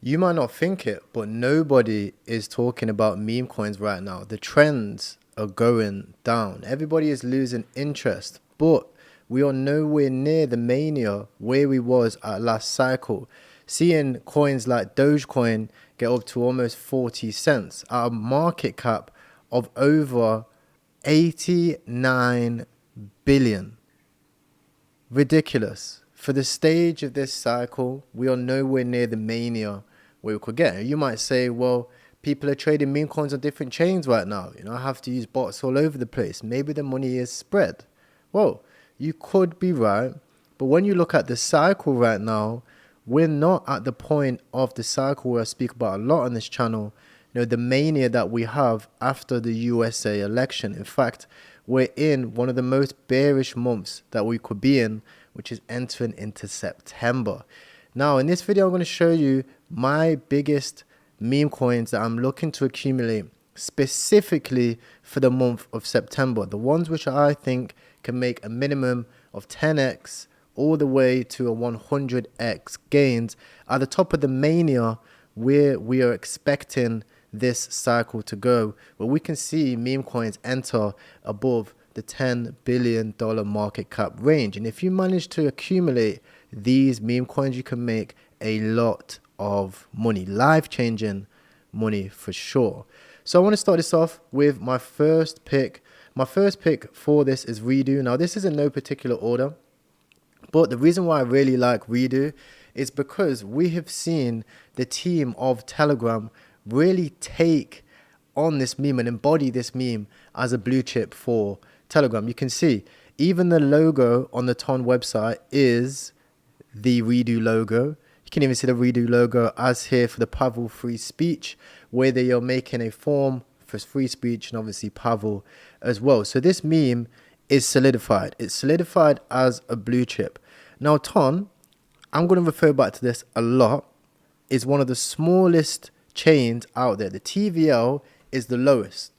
You might not think it, but nobody is talking about meme coins right now. The trends are going down. Everybody is losing interest, but we are nowhere near the mania where we was at last cycle. Seeing coins like Dogecoin get up to almost 40 cents at a market cap of over 89 billion. Ridiculous. For the stage of this cycle, we are nowhere near the mania where we could get. You might say, well, people are trading meme coins on different chains right now. I have to use bots all over the place. Maybe the money is spread. Well, you could be right. But when you look at the cycle right now, we're not at the point of the cycle where I speak about a lot on this channel. The mania that we have after the USA election. In fact, we're in one of the most bearish months that we could be in, which is entering into September. Now, in this video, I'm going to show you my biggest meme coins that I'm looking to accumulate specifically for the month of September. The ones which I think can make a minimum of 10x all the way to a 100x gains at the top of the mania where we are expecting this cycle to go, where we can see meme coins enter above the $10 billion market cap range. And if you manage to accumulate these meme coins, you can make a lot of money, life-changing money for sure. So I want to start this off with my first pick. My first pick for this is Redo. Now, this is in no particular order, but the reason why I really like Redo is because we have seen the team of Telegram really take on this meme and embody this meme as a blue chip for Telegram. You can see even the logo on the Ton website is the Redo logo. You can even see the Redo logo as here for the Pavel free speech, where they are making a form for free speech, and obviously Pavel as well. So this meme is solidified. It's solidified as a blue chip. Now, Ton, I'm going to refer back to this a lot, is one of the smallest chains out there. The TVL is the lowest.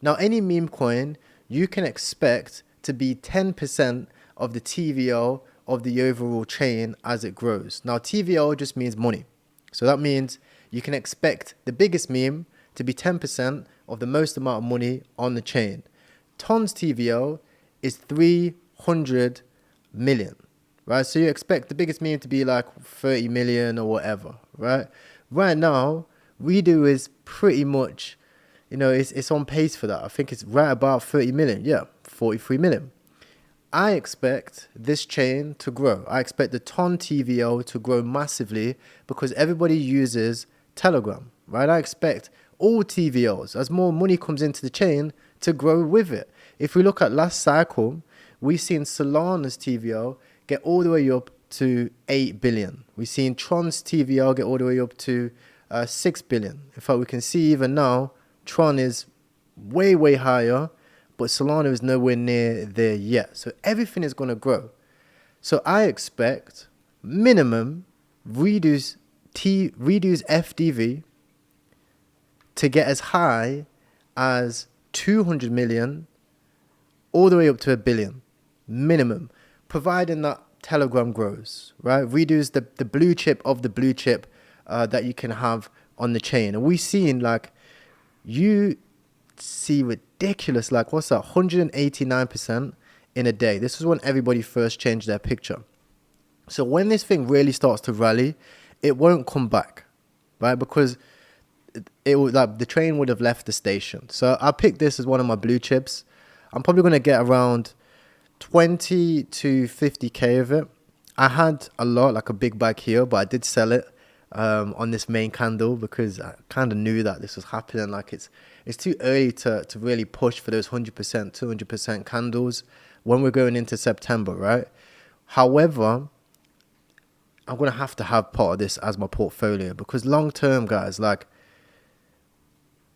Now, any meme coin you can expect to be 10% of the TVL of the overall chain as it grows. Now, TVL just means money. So that means you can expect the biggest meme to be 10% of the most amount of money on the chain. Ton's TVL is 300 million, right? So you expect the biggest meme to be like 30 million or whatever, right? Right now, Redo is pretty much, it's on pace for that. I think it's right about 30 million. Yeah, 43 million. I expect this chain to grow. I expect the Ton TVL to grow massively because everybody uses Telegram, right? I expect all TVLs, as more money comes into the chain, to grow with it. If we look at last cycle, we've seen Solana's TVL get all the way up to 8 billion. We've seen Tron's TVL get all the way up to 6 billion. In fact, we can see even now, Tron is way, way higher, but Solana is nowhere near there yet. So everything is going to grow. So I expect minimum Redo's FDV to get as high as 200 million all the way up to a billion minimum, providing that Telegram grows, right? Redo's the blue chip of the blue chip that you can have on the chain. And we've seen, like, you see ridiculous, like, what's that, 189% in a day. This was when everybody first changed their picture. So when this thing really starts to rally, it won't come back, right? Because it would, like, the train would have left the station. So I picked this as one of my blue chips. I'm probably going to get around 20 to 50k of it. I had a lot, like a big bag here, but I did sell it on this main candle because I kind of knew that this was happening. Like, it's too early to really push for those 100%, 200% candles when we're going into September, right? However, I'm going to have part of this as my portfolio because long term, guys, like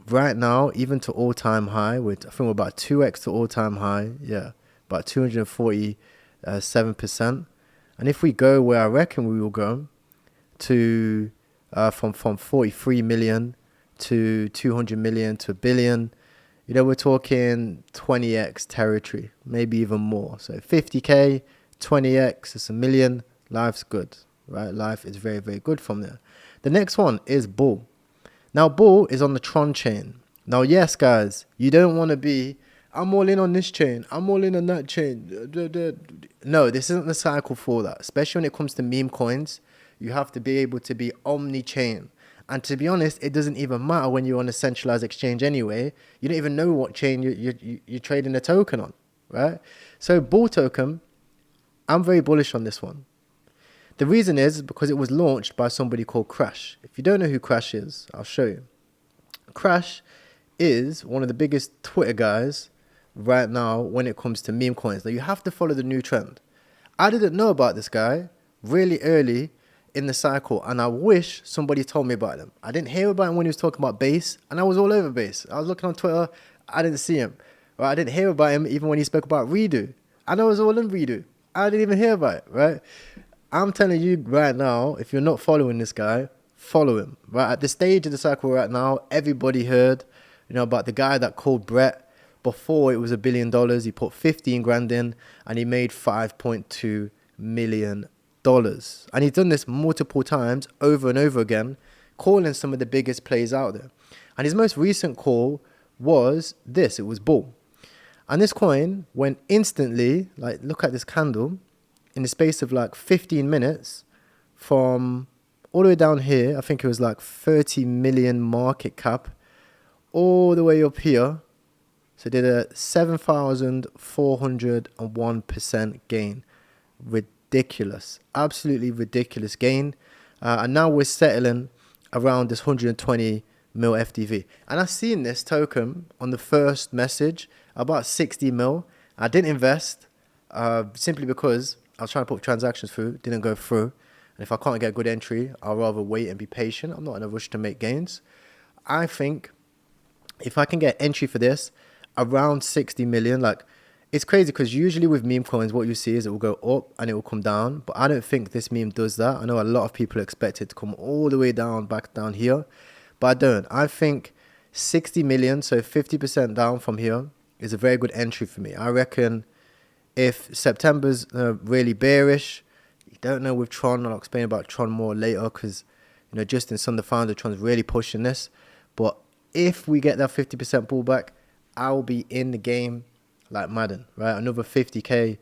right now, even to all-time high, I think we're about 2x to all-time high. Yeah, about 247%. And if we go where I reckon we will go to from 43 million to 200 million to a billion, we're talking 20x territory, maybe even more. So 50k, 20x, it's a million. Life's good, right? Life is very, very good from there. The next one is Bull. Now, Bull is on the Tron chain. Now, yes, guys, you don't want to be, I'm all in on this chain, I'm all in on that chain. No, this isn't the cycle for that. Especially when it comes to meme coins, you have to be able to be omni-chain. And to be honest, it doesn't even matter when you're on a centralized exchange anyway. You don't even know what chain you're trading a token on, right? So Bull token, I'm very bullish on this one. The reason is because it was launched by somebody called Crash. If you don't know who Crash is, I'll show you. Crash is one of the biggest Twitter guys right now when it comes to meme coins. Now, you have to follow the new trend. I didn't know about this guy really early in the cycle, and I wish somebody told me about him. I didn't hear about him when he was talking about Base, and I was all over Base. I was looking on Twitter, I didn't see him. Right? I didn't hear about him even when he spoke about Redo. I know I was all in Redo. I didn't even hear about it, right? I'm telling you right now, if you're not following this guy, follow him. Right at the stage of the cycle right now, everybody heard, about the guy that called Brett before it was $1 billion. He put 15 grand in, and he made $5.2 million. And he's done this multiple times, over and over again, calling some of the biggest plays out there. And his most recent call was this. It was Bull. And this coin went instantly, like, look at this candle, in the space of like 15 minutes from all the way down here, I think it was like 30 million market cap, all the way up here. So it did a 7,401% gain. Ridiculous. Absolutely ridiculous gain. And now we're settling around this 120 mil FDV. And I've seen this token on the first message about 60 mil. I didn't invest simply because I was trying to put transactions through, didn't go through. And if I can't get a good entry, I'll rather wait and be patient. I'm not in a rush to make gains. I think if I can get entry for this around 60 million, like, it's crazy because usually with meme coins, what you see is it will go up and it will come down. But I don't think this meme does that. I know a lot of people expect it to come all the way down, back down here. But I don't. I think 60 million, so 50% down from here, is a very good entry for me. I reckon if September's really bearish, you don't know with Tron, I'll explain about Tron more later because, Justin Sun, the founder of Tron, is really pushing this. But if we get that 50% pullback, I'll be in the game like Madden, right? Another 50k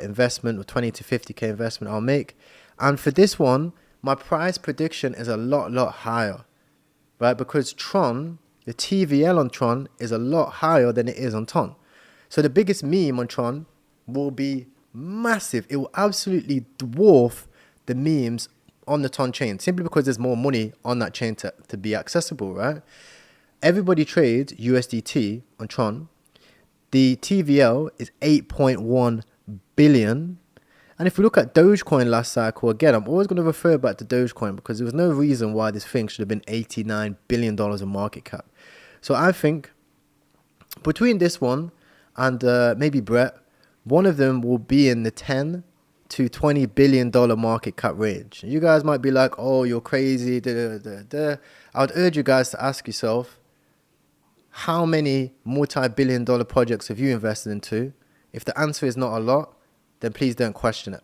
investment or 20 to 50k investment I'll make. And for this one, my price prediction is a lot higher, right? Because Tron, the TVL on Tron is a lot higher than it is on Ton. So the biggest meme on Tron will be massive. It will absolutely dwarf the memes on the Ton chain simply because there's more money on that chain to be accessible, right? Everybody trades USDT on Tron. The TVL is 8.1 billion. And if we look at Dogecoin last cycle, again, I'm always going to refer back to Dogecoin because there was no reason why this thing should have been $89 billion in market cap. So I think between this one and maybe Brett, one of them will be in the 10 to $20 billion market cap range. You guys might be like, oh, you're crazy. I would urge you guys to ask yourself, how many multi-billion dollar projects have you invested into? If the answer is not a lot, then please don't question it,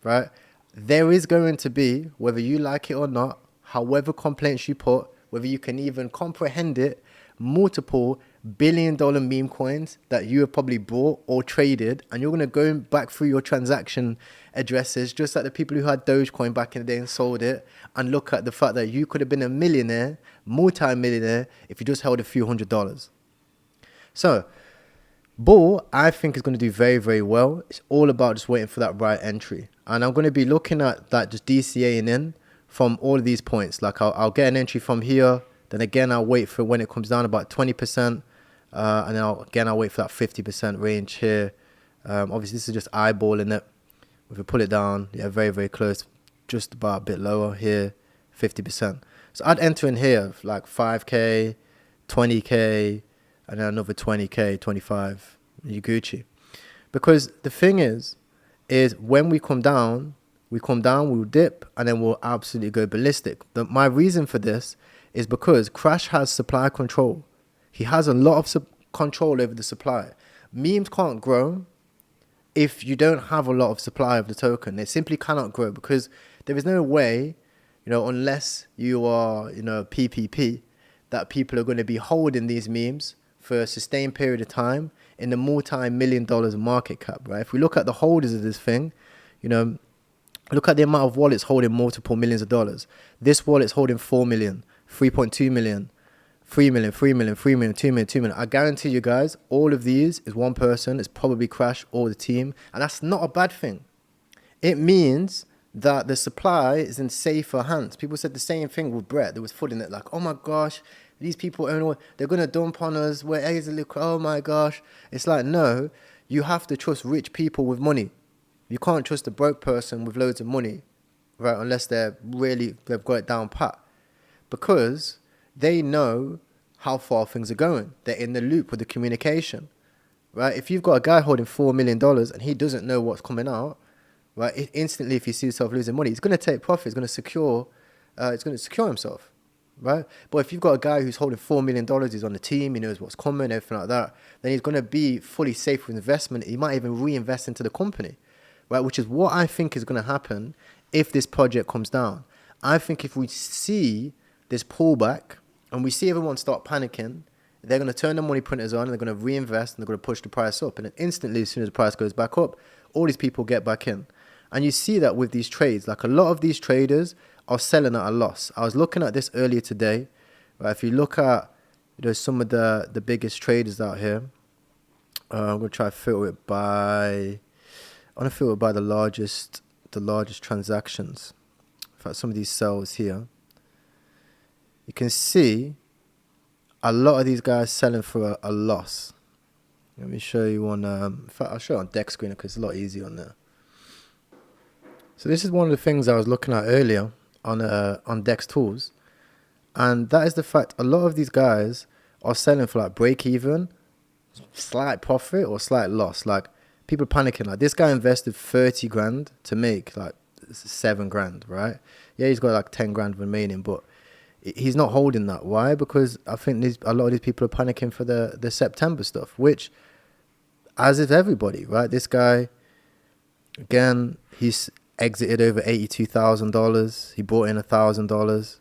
right? There is going to be, whether you like it or not, however complaints you put, whether you can even comprehend it, multiple billion-dollar meme coins that you have probably bought or traded, and you're going to go back through your transaction addresses, just like the people who had Dogecoin back in the day and sold it, and look at the fact that you could have been a millionaire, multi-millionaire, if you just held a few $100s. So, Bull, I think, is going to do very, very well. It's all about just waiting for that right entry. And I'm going to be looking at that, just DCAing in from all of these points. Like, I'll get an entry from here. Then again, I'll wait for when it comes down about 20%. And then I'll wait for that 50% range here. Obviously, this is just eyeballing it. If we pull it down, yeah, very, very close. Just about a bit lower here, 50%. So I'd enter in here like 5K, 20K, and then another 20K, 25, you Gucci. Because the thing is when we come down, we'll dip, and then we'll absolutely go ballistic. My reason for this is because Crash has supply control. He has a lot of control over the supply. Memes can't grow if you don't have a lot of supply of the token. They simply cannot grow because there is no way unless you are, PPP, that people are going to be holding these memes for a sustained period of time in the multi-million dollars market cap, right? If we look at the holders of this thing, look at the amount of wallets holding multiple millions of dollars. This wallet's holding 4 million, 3.2 million, 3 million, 3 million, 3 million, 2 million, 2 million. I guarantee you guys, all of these is one person. It's probably Crash or the team. And that's not a bad thing. It means that the supply is in safer hands. People said the same thing with Brett. They was flooding it like, oh my gosh, these people, they're going to dump on us. We're easily, oh my gosh. It's like, no, you have to trust rich people with money. You can't trust a broke person with loads of money, right? Unless they've got it down pat. Because they know how far things are going. They're in the loop with the communication, right? If you've got a guy holding $4 million and he doesn't know what's coming out, right? Instantly, if he sees himself losing money, he's going to take profit. He's going to secure himself, right? But if you've got a guy who's holding $4 million, he's on the team, he knows what's coming, everything like that, then he's going to be fully safe with investment. He might even reinvest into the company, right? Which is what I think is going to happen if this project comes down. I think if we see this pullback and we see everyone start panicking, they're going to turn the money printers on and they're going to reinvest and they're going to push the price up. And then instantly, as soon as the price goes back up, all these people get back in. And you see that with these trades. Like a lot of these traders are selling at a loss. I was looking at this earlier today. Right? If you look at some of the biggest traders out here, I'm going to try to filter it by... I want to filter it by the largest transactions. In fact, some of these sells here. You can see a lot of these guys selling for a loss. Let me show you on... in fact, I'll show it on deck screener because it's a lot easier on there. So this is one of the things I was looking at earlier on Dex Tools. And that is the fact a lot of these guys are selling for like break even, slight profit or slight loss. Like people panicking. Like this guy invested 30 grand to make like 7 grand, right? Yeah, he's got like 10 grand remaining, but he's not holding that. Why? Because I think a lot of these people are panicking for the September stuff, which, as is everybody, right? This guy, again, he's exited over $82,000. He brought in $1,000.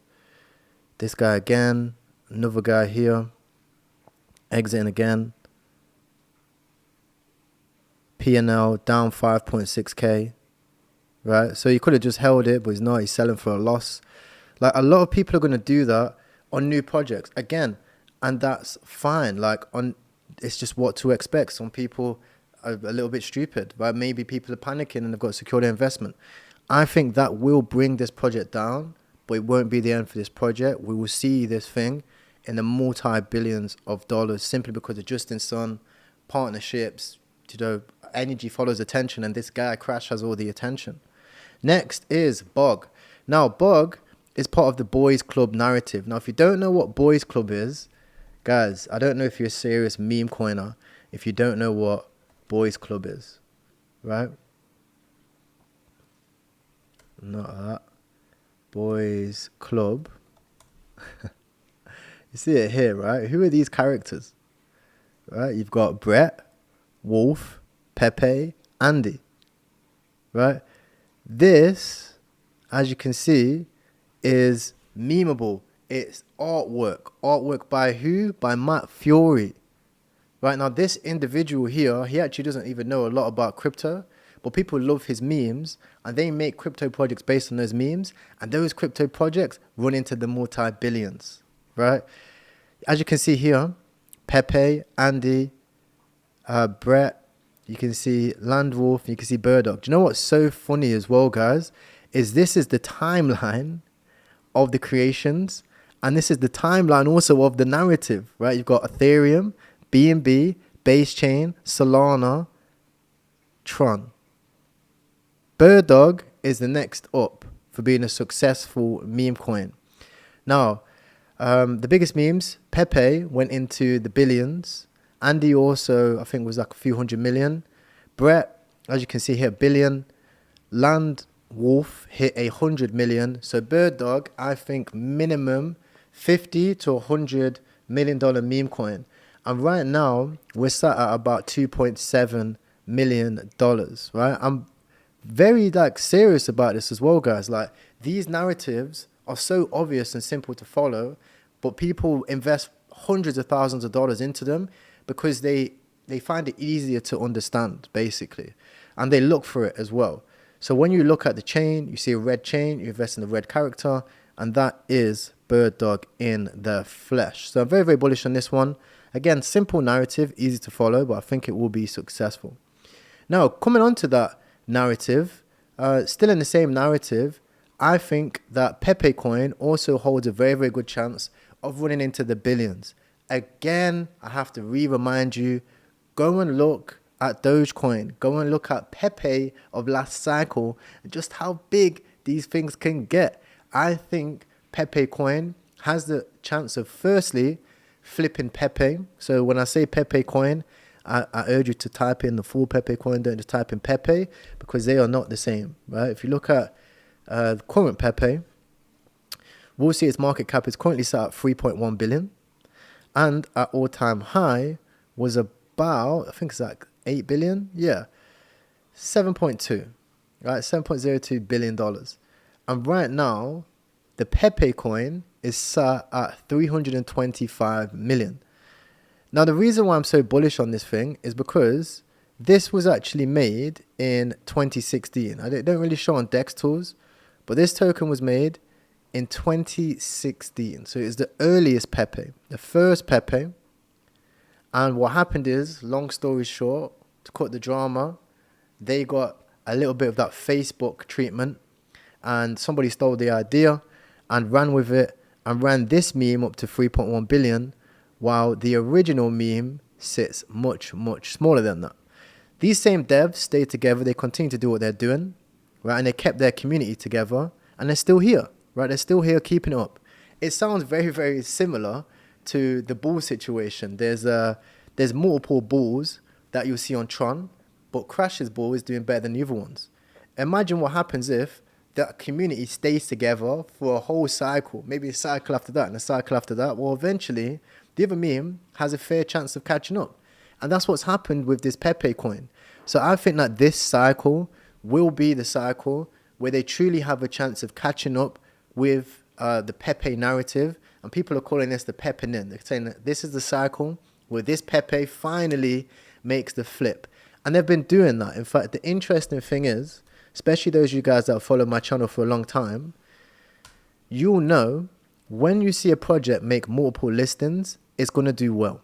This guy again, another guy here, exiting again. P&L down 5.6k, right? So he could have just held it, but he's not. He's selling for a loss. Like a lot of people are going to do that on new projects again, and that's fine. Like it's just what to expect. Some people are a little bit stupid, right? Maybe people are panicking and they've got to secure their investment. I think that will bring this project down, but it won't be the end for this project. We will see this thing in the multi-billions of dollars simply because of Justin Sun, partnerships, energy follows attention, and this guy Crash has all the attention. Next is Bog. Now, Bog is part of the Boys Club narrative. Now, if you don't know what Boys Club is, guys, I don't know if you're a serious meme coiner if you don't know what Boys Club is, right? Not that. Boys Club. You see it here, right? Who are these characters? Right? You've got Brett, Wolf, Pepe, Andy, right? This, as you can see, is memeable. It's artwork. Artwork by who? By Matt Fury. Right, now this individual here, he actually doesn't even know a lot about crypto, but people love his memes and they make crypto projects based on those memes, and those crypto projects run into the multi-billions, right? As you can see here, Pepe, Andy, Brett, you can see Landwolf, you can see Birddog. Do you know what's so funny as well, guys? This is the timeline of the creations, and this is the timeline also of the narrative, right? You've got Ethereum, BNB, Base Chain, Solana, Tron. Birddog is the next up for being a successful meme coin. Now, the biggest memes, Pepe went into the billions. Andy also, I think, was like a few hundred million. Brett, as you can see here, billion. Land Wolf hit 100 million. So Birddog, I think, minimum $50 to $100 million meme coin. And right now, we're sat at about $2.7 million, right? I'm very serious about this as well, guys. Like, these narratives are so obvious and simple to follow, but people invest hundreds of thousands of dollars into them because they find it easier to understand, basically. And they look for it as well. So when you look at the chain, you see a red chain, you invest in the red character, and that is Birddog in the flesh. So I'm very, very bullish on this one. Again, simple narrative, easy to follow, but I think it will be successful. Now, coming on to that narrative, still in the same narrative, I think that Pepe coin also holds a very, very good chance of running into the billions. Again, I have to remind you, go and look at Dogecoin. Go and look at Pepe of last cycle and just how big these things can get. I think Pepe coin has the chance of firstly flipping Pepe. So when I say Pepe coin, I urge you to type in the full Pepe coin. Don't just type in Pepe because they are not the same, right? If you look at the current Pepe, we'll see its market cap is currently set at 3.1 billion, and at all-time high was about, I think it's like 8 billion. Yeah, 7.2, right? $7.02 billion. And right now, the Pepe coin is set at 325 million. Now, the reason why I'm so bullish on this thing is because this was actually made in 2016. I don't really show on Dex tools, but this token was made in 2016. So it's the earliest Pepe, the first Pepe. And what happened is, long story short, to cut the drama, they got a little bit of that Facebook treatment, and somebody stole the idea and ran with it and ran this meme up to 3.1 billion, while the original meme sits much, much smaller than that. These same devs stayed together, they continue to do what they're doing, right? And they kept their community together, and they're still here, right? They're still here keeping it up. It sounds very, very similar to the bull situation. There's multiple bulls that you'll see on Tron, but Crash's bull is doing better than the other ones. Imagine what happens if that community stays together for a whole cycle, maybe a cycle after that and a cycle after that. Well, eventually, the other meme has a fair chance of catching up. And that's what's happened with this Pepe coin. So I think that this cycle will be the cycle where they truly have a chance of catching up with the Pepe narrative. And people are calling this the Pepe-nin. They're saying that this is the cycle where this Pepe finally makes the flip. And they've been doing that. In fact, the interesting thing is, especially those of you guys that have followed my channel for a long time, you'll know when you see a project make multiple listings, it's going to do well.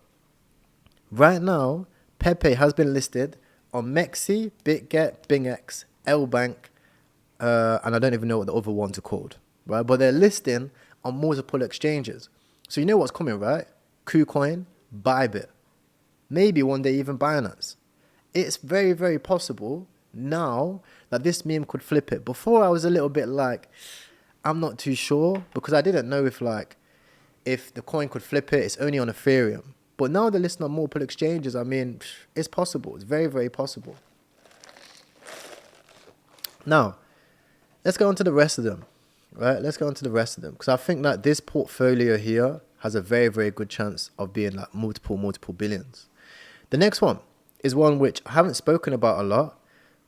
Right now, Pepe has been listed on Mexi, BitGet, BingX, LBank, and I don't even know what the other ones are called, right? But they're listing on multiple exchanges. So you know what's coming, right? KuCoin, Bybit, maybe one day even Binance. It's very, very possible now that this meme could flip it. Before I was a little bit like, I'm not too sure, because I didn't know if the coin could flip it. It's only on Ethereum. But now they're listing on multiple exchanges. I mean, it's possible. It's very, very possible. Now, let's go on to the rest of them, right? Let's go on to the rest of them, because I think that this portfolio here has a very, very good chance of being like multiple billions. The next one is one which I haven't spoken about a lot,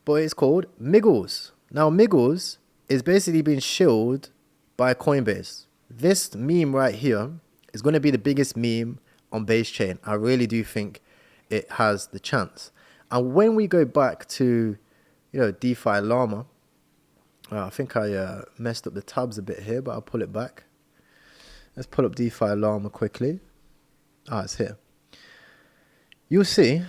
but it's called Miggles. Now, Miggles is basically being shilled by Coinbase. This meme right here is going to be the biggest meme on base chain. I really do think it has the chance. And when we go back to, DeFi Llama, I think I messed up the tabs a bit here, but I'll pull it back. Let's pull up DeFi Llama quickly. It's here. You'll see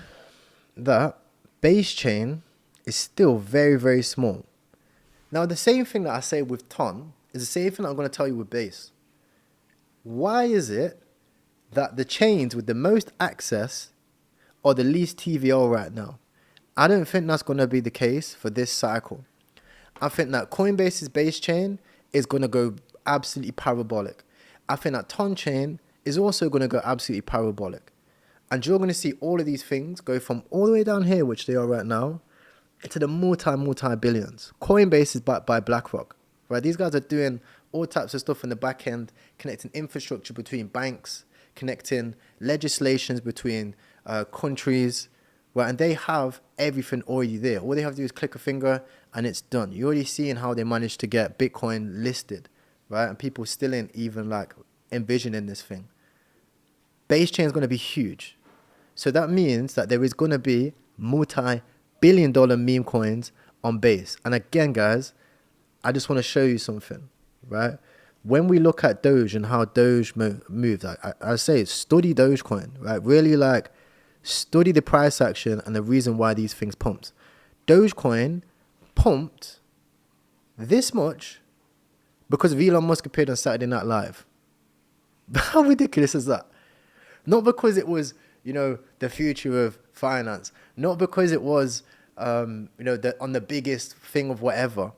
that base chain is still very, very small. Now, the same thing that I say with Ton is the same thing that I'm going to tell you with base. Why is it that the chains with the most access are the least TVL right now? I don't think that's going to be the case for this cycle. I think that Coinbase's base chain is going to go absolutely parabolic. I think that Ton chain is also going to go absolutely parabolic. And you're going to see all of these things go from all the way down here, which they are right now, into the multi-billions. Coinbase is backed by BlackRock, right? These guys are doing all types of stuff in the back end, connecting infrastructure between banks, connecting legislations between countries, right? And they have everything already there. All they have to do is click a finger and it's done. You're already seeing how they managed to get Bitcoin listed, right? And people still ain't even like envisioning this thing. Base chain is going to be huge. So that means that there is going to be multi-billion-dollar meme coins on base. And again, guys, I just want to show you something, right? When we look at Doge and how Doge moves, I say study Dogecoin, right? Really like study the price action and the reason why these things pumped. Dogecoin pumped this much because of Elon Musk appeared on Saturday Night Live. How ridiculous is that? Not because it was, the future of finance. Not because it was, on the biggest thing of whatever.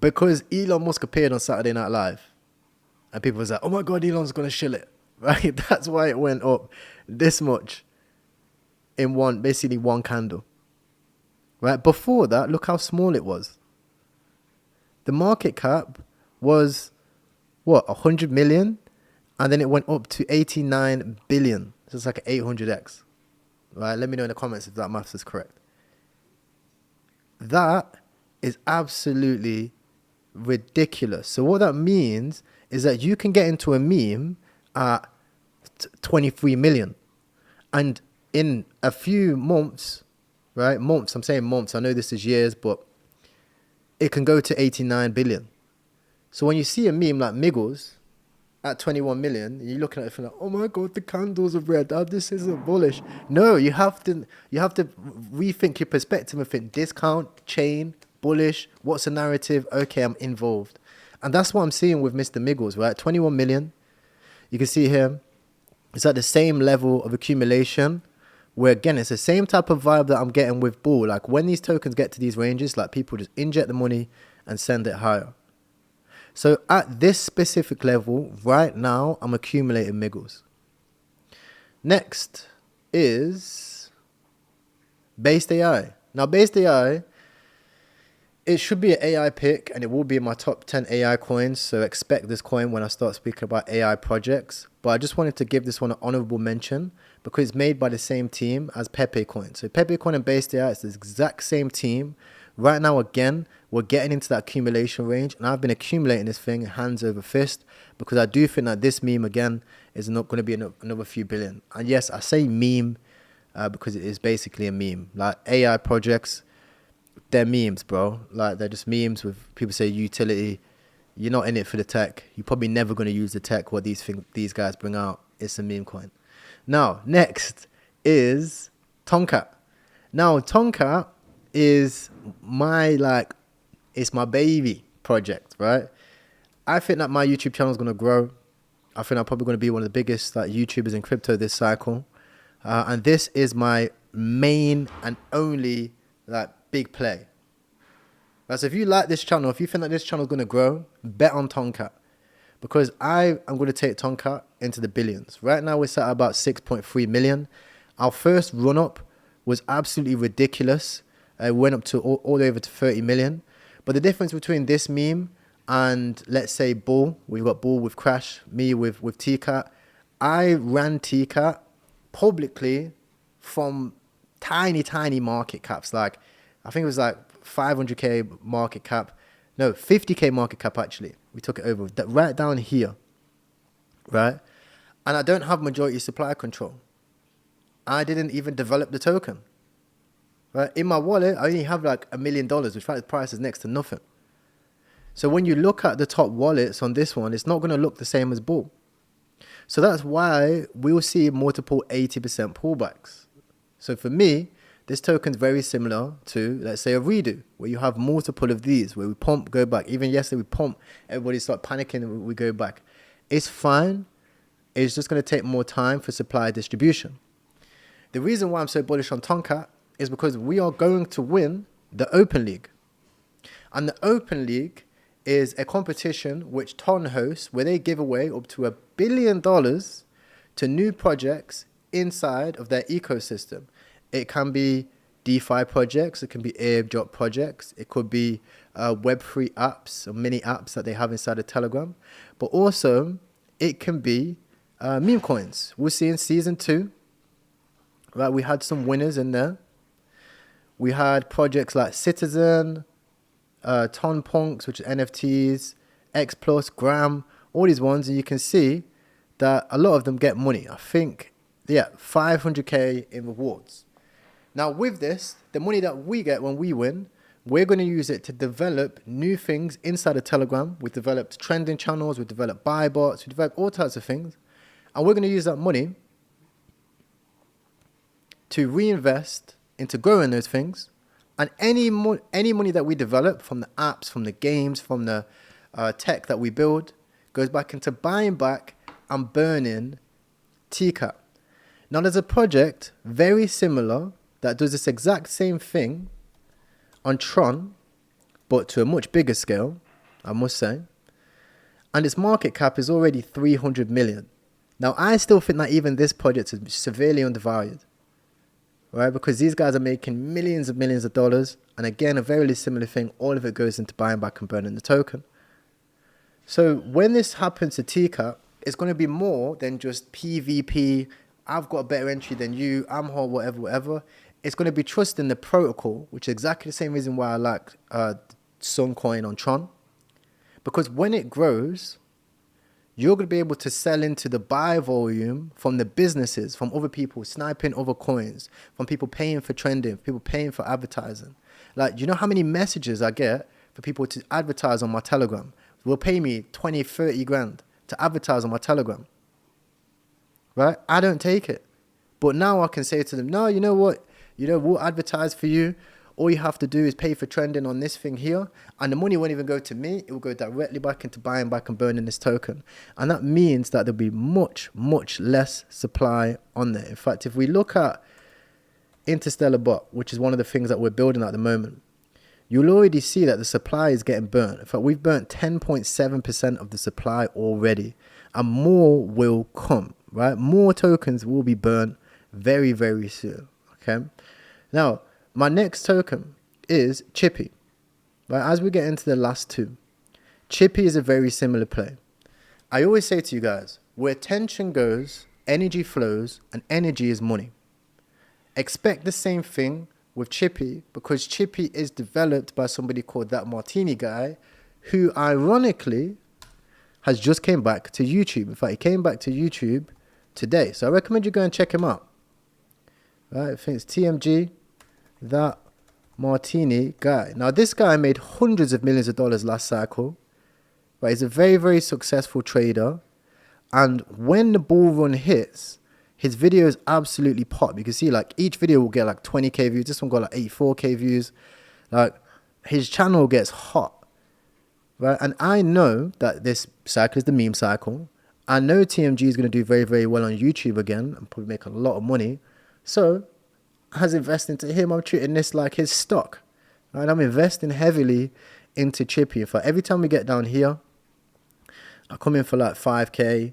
Because Elon Musk appeared on Saturday Night Live. And people was like, oh my God, Elon's going to shill it. Right? That's why it went up this much in basically one candle. Right? Before that, look how small it was. The market cap was, 100 million? And then it went up to 89 billion. So it's like an 800x. Right? Let me know in the comments if that maths is correct. That is absolutely ridiculous. So what that means is that you can get into a meme at 23 million. And in a few months, right? Months, I'm saying months. I know this is years, but it can go to 89 billion. So when you see a meme like Miggles at 21 million, you're looking at it and like, oh my God, the candles are red. Oh, this isn't bullish. No, you have to rethink your perspective and think discount, chain, bullish. What's the narrative? Okay, I'm involved. And that's what I'm seeing with Mr. Miggles, right? 21 million. You can see here, it's at the same level of accumulation where, again, it's the same type of vibe that I'm getting with Bull. Like when these tokens get to these ranges, like people just inject the money and send it higher. So at this specific level, right now, I'm accumulating Miggles. Next is Based AI. Now, Based AI, it should be an AI pick, and it will be in my top 10 AI coins. So expect this coin when I start speaking about AI projects. But I just wanted to give this one an honorable mention because it's made by the same team as Pepe coin. So Pepe coin and Based AI, it's the exact same team. Right now, again, we're getting into that accumulation range, and I've been accumulating this thing hands over fist because I do think that this meme, again, is not going to be another few billion. And yes, I say meme because it is basically a meme. Like AI projects, they're memes, bro. Like they're just memes with people say utility. You're not in it for the tech. You're probably never going to use the tech. What these guys bring out, it's a meme coin. Now, next is Tonka. Now, Tonka is it's my baby project, right? I think that my YouTube channel is going to grow. I think I'm probably going to be one of the biggest YouTubers in crypto this cycle. And this is my main and only big play. Right, so if you like this channel, if you think that this channel is going to grow, bet on Tonka. Because I am going to take Tonka into the billions. Right now we're set at about 6.3 million. Our first run up was absolutely ridiculous. It went up to all the way over to 30 million. But the difference between this meme and, let's say, Bull, we've got Bull with Crash, me with T-Cat. I ran T-Cat publicly from tiny, tiny market caps. Like, I think it was like 500k market cap. No, 50k market cap, actually. We took it over right down here, right? And I don't have majority supply control. I didn't even develop the token. Right? In my wallet, I only have like $1 million, which the price is next to nothing. So when you look at the top wallets on this one, it's not going to look the same as Bull. So that's why we'll see multiple 80% pullbacks. So for me, this token's very similar to, let's say, a redo, where you have multiple of these, where we pump, go back. Even yesterday we pump, everybody start panicking, and we go back. It's fine. It's just going to take more time for supply distribution. The reason why I'm so bullish on Tonka is because we are going to win the Open League. And the Open League is a competition which Ton hosts, where they give away up to $1 billion to new projects inside of their ecosystem. It can be DeFi projects, it can be airdrop projects, it could be Web3 apps or mini apps that they have inside of Telegram, but also it can be meme coins. We'll see in season 2, right? We had some winners in there. We had projects like Citizen, Ton Punks, which are NFTs, X Plus, Gram, all these ones, and you can see that a lot of them get money. I think, yeah, 500k in rewards. Now with this, the money that we get when we win, we're going to use it to develop new things inside of Telegram. We've developed trending channels, we've developed buy bots, we've developed all types of things. And we're going to use that money to reinvest into growing those things. And any money that we develop from the apps, from the games, from the tech that we build, goes back into buying back and burning TCAP. Now there's a project very similar that does this exact same thing on Tron, but to a much bigger scale, I must say. And its market cap is already 300 million. Now, I still think that even this project is severely undervalued, right? Because these guys are making millions of dollars. And again, a very similar thing, all of it goes into buying back and burning the token. So when this happens to TCAP, it's going to be more than just PvP. I've got a better entry than you. I'm hot, whatever. It's going to be trusting the protocol, which is exactly the same reason why I like Suncoin on Tron. Because when it grows, you're going to be able to sell into the buy volume from the businesses, from other people sniping other coins, from people paying for trending, people paying for advertising. Like, you know how many messages I get for people to advertise on my Telegram? Will pay me 20, 30 grand to advertise on my Telegram. Right? I don't take it. But now I can say to them, no, you know what? We'll advertise for you. All you have to do is pay for trending on this thing here. And the money won't even go to me. It will go directly back into buying back and burning this token. And that means that there'll be much less supply on there. In fact, if we look at Interstellar Bot, which is one of the things that we're building at the moment, you'll already see that the supply is getting burnt. In fact, we've burnt 10.7% of the supply already. And more will come, right? More tokens will be burnt very, very soon. Okay. Now, my next token is Chippy. Right, as we get into the last two, Chippy is a very similar play. I always say to you guys, where tension goes, energy flows, and energy is money. Expect the same thing with Chippy, because Chippy is developed by somebody called That Martini Guy, who ironically has just came back to YouTube. In fact, he came back to YouTube today. So I recommend you go and check him out. Right, I think it's TMG, That Martini Guy. Now, this guy made hundreds of millions of dollars last cycle. Right, he's a very successful trader. And when the bull run hits, his videos absolutely pop. You can see like each video will get like 20k views. This one got like 84k views. Like his channel gets hot. Right, and I know that this cycle is the meme cycle. I know TMG is going to do very well on YouTube again and probably make a lot of money. So, as investing into him, I'm treating this like his stock. Right? I'm investing heavily into Chippy. In fact, every time we get down here, I come in for like 5k,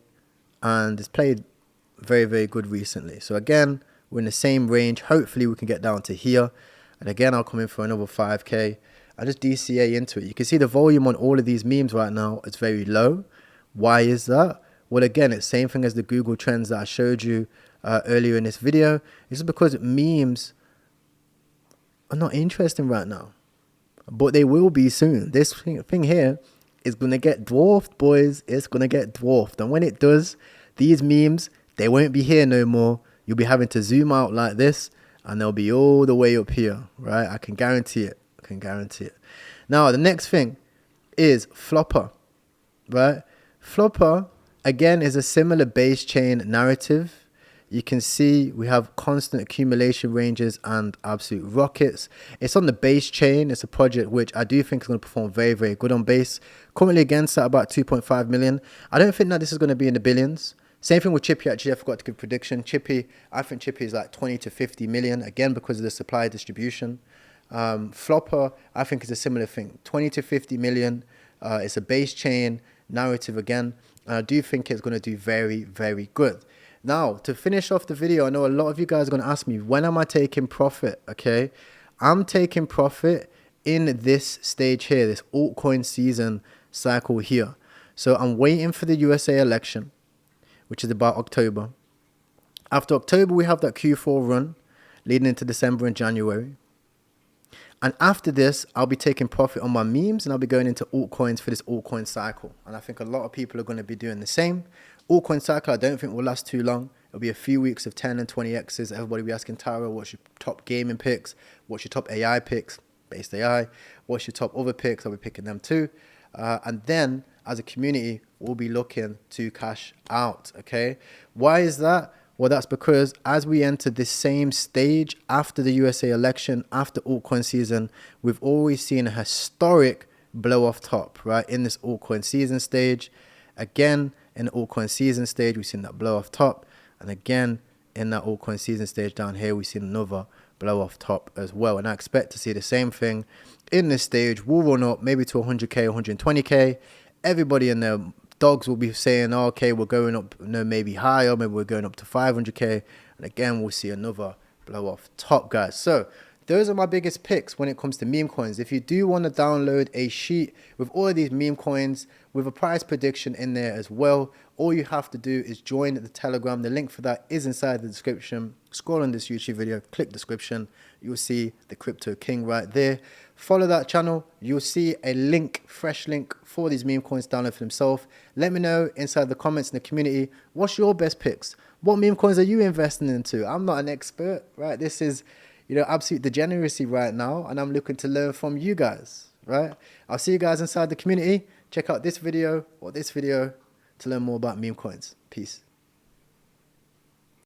and it's played very good recently. So again, we're in the same range. Hopefully we can get down to here, and again I'll come in for another 5k. I just DCA into it. You can see the volume on all of these memes right now is very low. Why is that? Well, again, it's the same thing as the Google Trends that I showed you earlier in this video. It's because memes are not interesting right now, but they will be soon. This thing here is going to get dwarfed, boys. It's going to get dwarfed. And when it does, these memes, they won't be here no more. You'll be having to zoom out like this, and they'll be all the way up here, right? I can guarantee it. Now, the next thing is Flopper, right? Flopper, again, is a similar base chain narrative. You can see we have constant accumulation ranges and absolute rockets. It's on the base chain. It's a project which I do think is going to perform very good on base. Currently, again, set about 2.5 million. I don't think that this is going to be in the billions. Same thing with Chippy, actually. I forgot to give a prediction. I think Chippy is like 20 to 50 million, again, because of the supply distribution. Flopper, I think, is a similar thing. 20 to 50 million. It's a base chain narrative again. And I do think it's going to do very good. Now, to finish off the video, I know a lot of you guys are going to ask me, when am I taking profit? Okay, I'm taking profit in this stage here, this altcoin season cycle here. So I'm waiting for the USA election, which is about October. After October, we have that Q4 run leading into December and January. And after this, I'll be taking profit on my memes and I'll be going into altcoins for this altcoin cycle. And I think a lot of people are going to be doing the same. Altcoin cycle, I don't think will last too long. It'll be a few weeks of 10 and 20 X's. Everybody will be asking Tyra, what's your top gaming picks? What's your top AI picks? Based AI. What's your top other picks? I'll be picking them too. And then as a community, we'll be looking to cash out. Okay. Why is that? Well, that's because as we enter this same stage after the USA election, after altcoin season, we've always seen a historic blow off top, right? In this altcoin season stage. Again, in the altcoin season stage, we've seen that blow off top. And again, in that altcoin season stage down here, we've seen another blow off top as well. And I expect to see the same thing in this stage. We'll run up maybe to 100K, 120K. Everybody in there, dogs will be saying, oh, okay, we're going up, maybe higher, maybe we're going up to 500K. And again, we'll see another blow off top, guys. So those are my biggest picks when it comes to meme coins. If you do want to download a sheet with all of these meme coins with a price prediction in there as well, all you have to do is join the Telegram. The link for that is inside the description. Scroll on this YouTube video, click description. You'll see the Crypto King right there. Follow that channel. You'll see a link, fresh link for these meme coins download for themselves. Let me know inside the comments in the community, what's your best picks? What meme coins are you investing into? I'm not an expert, right? This is, absolute degeneracy right now, and I'm looking to learn from you guys, right? I'll see you guys inside the community. Check out this video or this video to learn more about meme coins. Peace.